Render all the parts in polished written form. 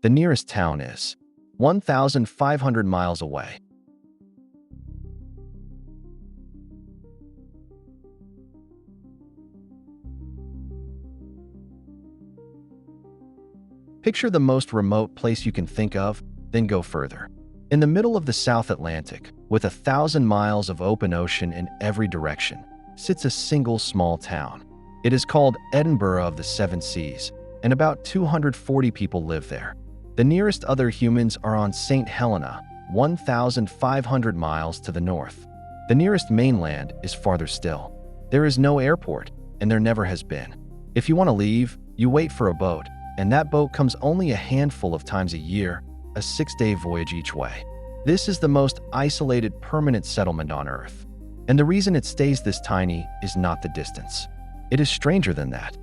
The nearest town is 1,500 miles away. Picture the most remote place you can think of, then go further. In the middle of the South Atlantic, with 1,000 miles of open ocean in every direction, sits a single small town. It is called Edinburgh of the Seven Seas, and about 240 people live there. The nearest other humans are on Saint Helena, 1,500 miles to the north. The nearest mainland is farther still. There is no airport, and there never has been. If you want to leave, you wait for a boat, and that boat comes only a handful of times a year, a 6-day voyage each way. This is the most isolated permanent settlement on Earth. And the reason it stays this tiny is not the distance. It is stranger than that.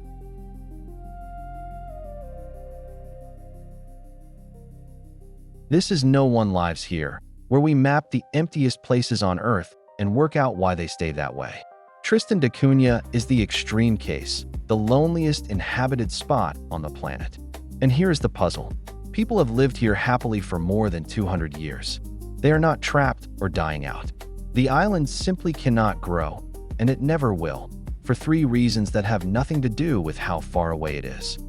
This is No One Lives Here, where we map the emptiest places on Earth and work out why they stay that way. Tristan da Cunha is the extreme case, the loneliest inhabited spot on the planet. And here's the puzzle. People have lived here happily for more than 200 years. They are not trapped or dying out. The island simply cannot grow, and it never will, for 3 reasons that have nothing to do with how far away it is.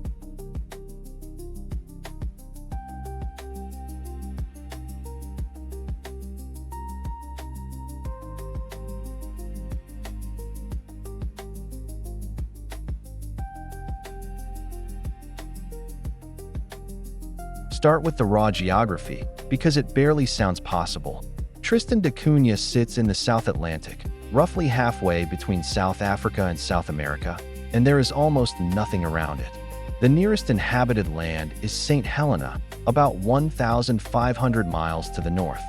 Start with the raw geography, because it barely sounds possible. Tristan da Cunha sits in the South Atlantic, roughly halfway between South Africa and South America, and there is almost nothing around it. The nearest inhabited land is Saint Helena, about 1,500 miles to the north.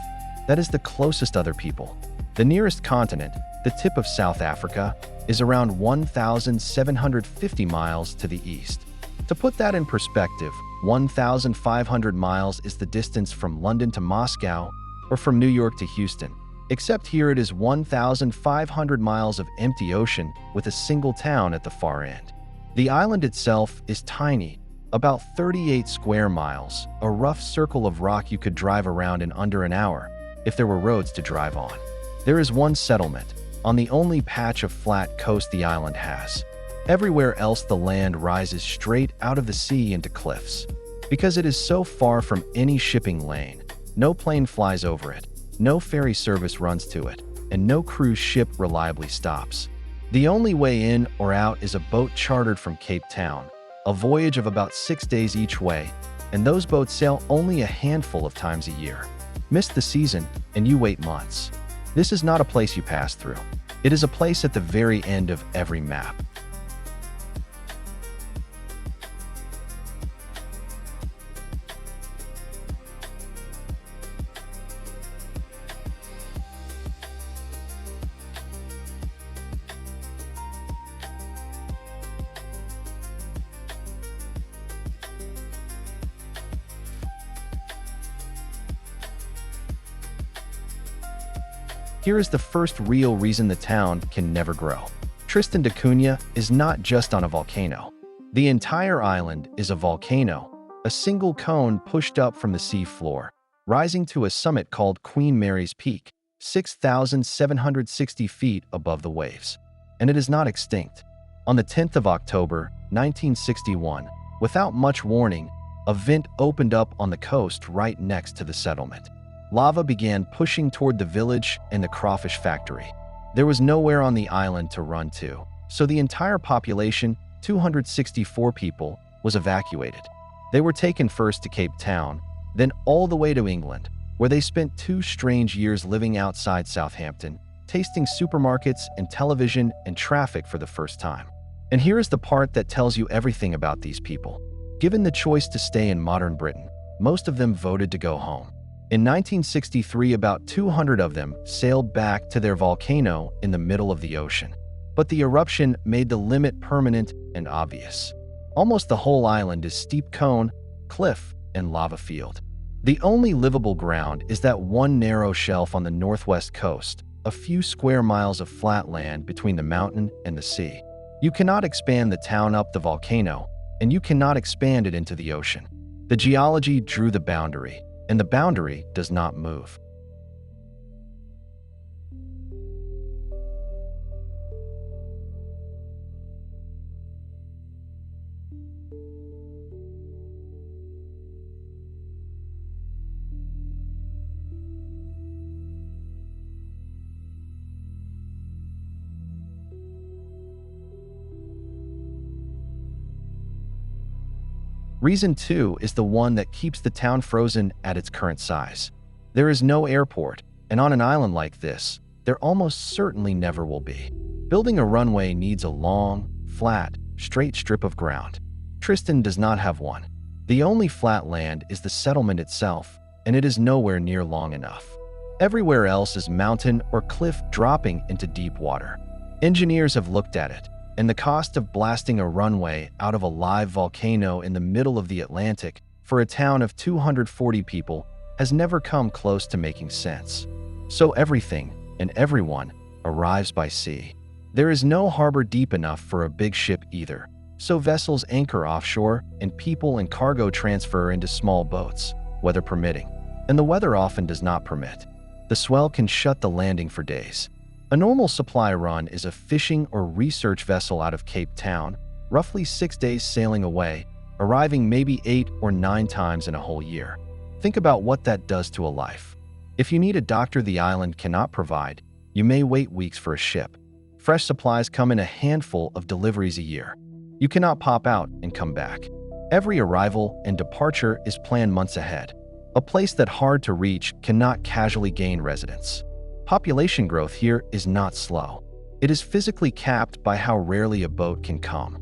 That is the closest other people. The nearest continent, the tip of South Africa, is around 1,750 miles to the east. To put that in perspective, 1,500 miles is the distance from London to Moscow or from New York to Houston, except here it is 1,500 miles of empty ocean with a single town at the far end. The island itself is tiny, about 38 square miles, a rough circle of rock you could drive around in under an hour if there were roads to drive on. There is one settlement, on the only patch of flat coast the island has. Everywhere else the land rises straight out of the sea into cliffs. Because it is so far from any shipping lane, no plane flies over it, no ferry service runs to it, and no cruise ship reliably stops. The only way in or out is a boat chartered from Cape Town, a voyage of about 6 days each way, and those boats sail only a handful of times a year. Miss the season, and you wait months. This is not a place you pass through. It is a place at the very end of every map. Here is the first real reason the town can never grow. Tristan da Cunha is not just on a volcano. The entire island is a volcano, a single cone pushed up from the sea floor, rising to a summit called Queen Mary's Peak, 6,760 feet above the waves. And it is not extinct. On the 10th of October, 1961, without much warning, a vent opened up on the coast right next to the settlement. Lava began pushing toward the village and the crawfish factory. There was nowhere on the island to run to, so the entire population, 264 people, was evacuated. They were taken first to Cape Town, then all the way to England, where they spent 2 strange years living outside Southampton, tasting supermarkets and television and traffic for the first time. And here is the part that tells you everything about these people. Given the choice to stay in modern Britain, most of them voted to go home. In 1963, about 200 of them sailed back to their volcano in the middle of the ocean. But the eruption made the limit permanent and obvious. Almost the whole island is steep cone, cliff, and lava field. The only livable ground is that one narrow shelf on the northwest coast, a few square miles of flat land between the mountain and the sea. You cannot expand the town up the volcano, and you cannot expand it into the ocean. The geology drew the boundary, and the boundary does not move. Reason 2 is the one that keeps the town frozen at its current size. There is no airport, and on an island like this, there almost certainly never will be. Building a runway needs a long, flat, straight strip of ground. Tristan does not have one. The only flat land is the settlement itself, and it is nowhere near long enough. Everywhere else is mountain or cliff dropping into deep water. Engineers have looked at it, and the cost of blasting a runway out of a live volcano in the middle of the Atlantic for a town of 240 people has never come close to making sense. So everything and everyone arrives by sea. There is no harbor deep enough for a big ship either, so vessels anchor offshore and people and cargo transfer into small boats, weather permitting. And the weather often does not permit. The swell can shut the landing for days. A normal supply run is a fishing or research vessel out of Cape Town, roughly 6 days sailing away, arriving maybe 8 or 9 times in a whole year. Think about what that does to a life. If you need a doctor the island cannot provide, you may wait weeks for a ship. Fresh supplies come in a handful of deliveries a year. You cannot pop out and come back. Every arrival and departure is planned months ahead. A place that hard to reach cannot casually gain residents. Population growth here is not slow. It is physically capped by how rarely a boat can come.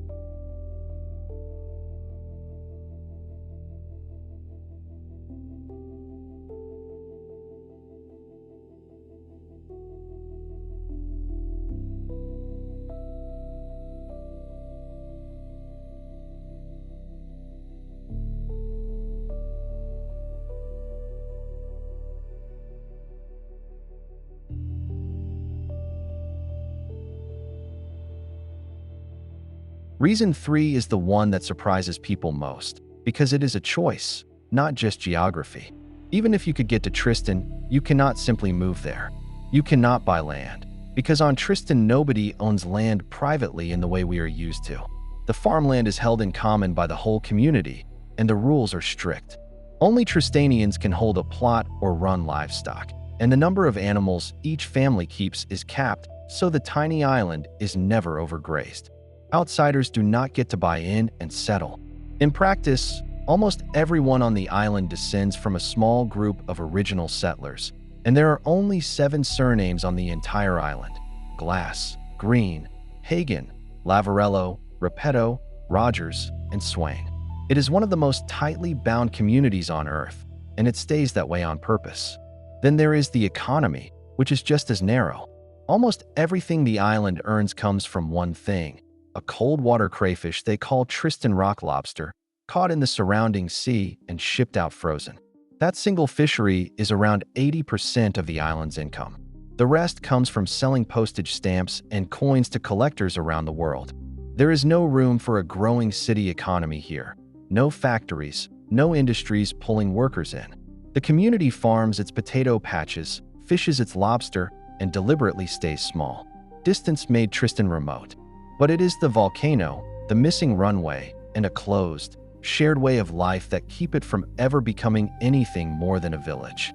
Reason 3 is the one that surprises people most, because it is a choice, not just geography. Even if you could get to Tristan, you cannot simply move there. You cannot buy land, because on Tristan nobody owns land privately in the way we are used to. The farmland is held in common by the whole community, and the rules are strict. Only Tristanians can hold a plot or run livestock, and the number of animals each family keeps is capped, so the tiny island is never overgrazed. Outsiders do not get to buy in and settle. In practice, almost everyone on the island descends from a small group of original settlers, and there are only 7 surnames on the entire island: Glass, Green, Hagen, Lavarello, Repetto, Rogers, and Swain. It is one of the most tightly bound communities on Earth, and it stays that way on purpose. Then there is the economy, which is just as narrow. Almost everything the island earns comes from one thing: a cold water crayfish they call Tristan rock lobster, caught in the surrounding sea and shipped out frozen. That single fishery is around 80% of the island's income. The rest comes from selling postage stamps and coins to collectors around the world. There is no room for a growing city economy here. No factories, no industries pulling workers in. The community farms its potato patches, fishes its lobster, and deliberately stays small. Distance made Tristan remote. But it is the volcano, the missing runway, and a closed, shared way of life that keep it from ever becoming anything more than a village.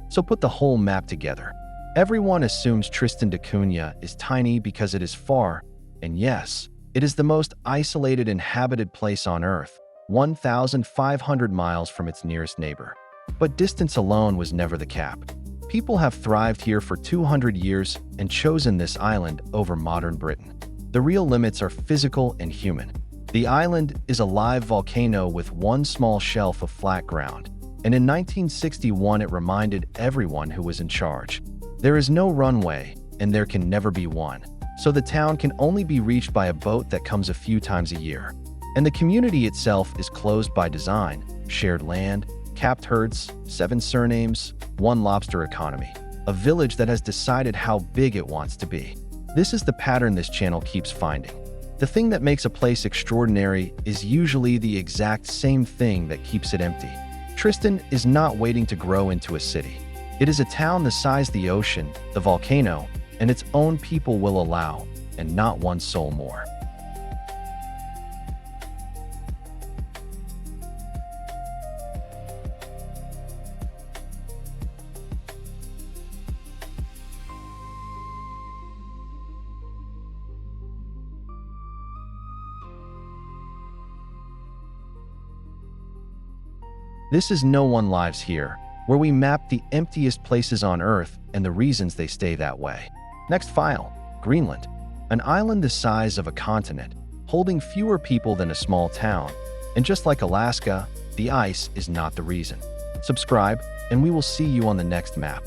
So put the whole map together. Everyone assumes Tristan da Cunha is tiny because it is far, and yes, it is the most isolated inhabited place on Earth, 1,500 miles from its nearest neighbor. But distance alone was never the cap. People have thrived here for 200 years and chosen this island over modern Britain. The real limits are physical and human. The island is a live volcano with one small shelf of flat ground, and in 1961 it reminded everyone who was in charge: there is no runway, and there can never be one. so the town can only be reached by a boat that comes a few times a year. And the community itself is closed by design: shared land, capped herds, 7 surnames, 1 lobster economy. A village that has decided how big it wants to be. This is the pattern this channel keeps finding. The thing that makes a place extraordinary is usually the exact same thing that keeps it empty. Tristan is not waiting to grow into a city. It is a town the size of the ocean, the volcano, and its own people will allow, and not one soul more. This is No One Lives Here, where we map the emptiest places on Earth and the reasons they stay that way. Next file, Greenland, an island the size of a continent, holding fewer people than a small town. And just like Alaska, the ice is not the reason. Subscribe, and we will see you on the next map.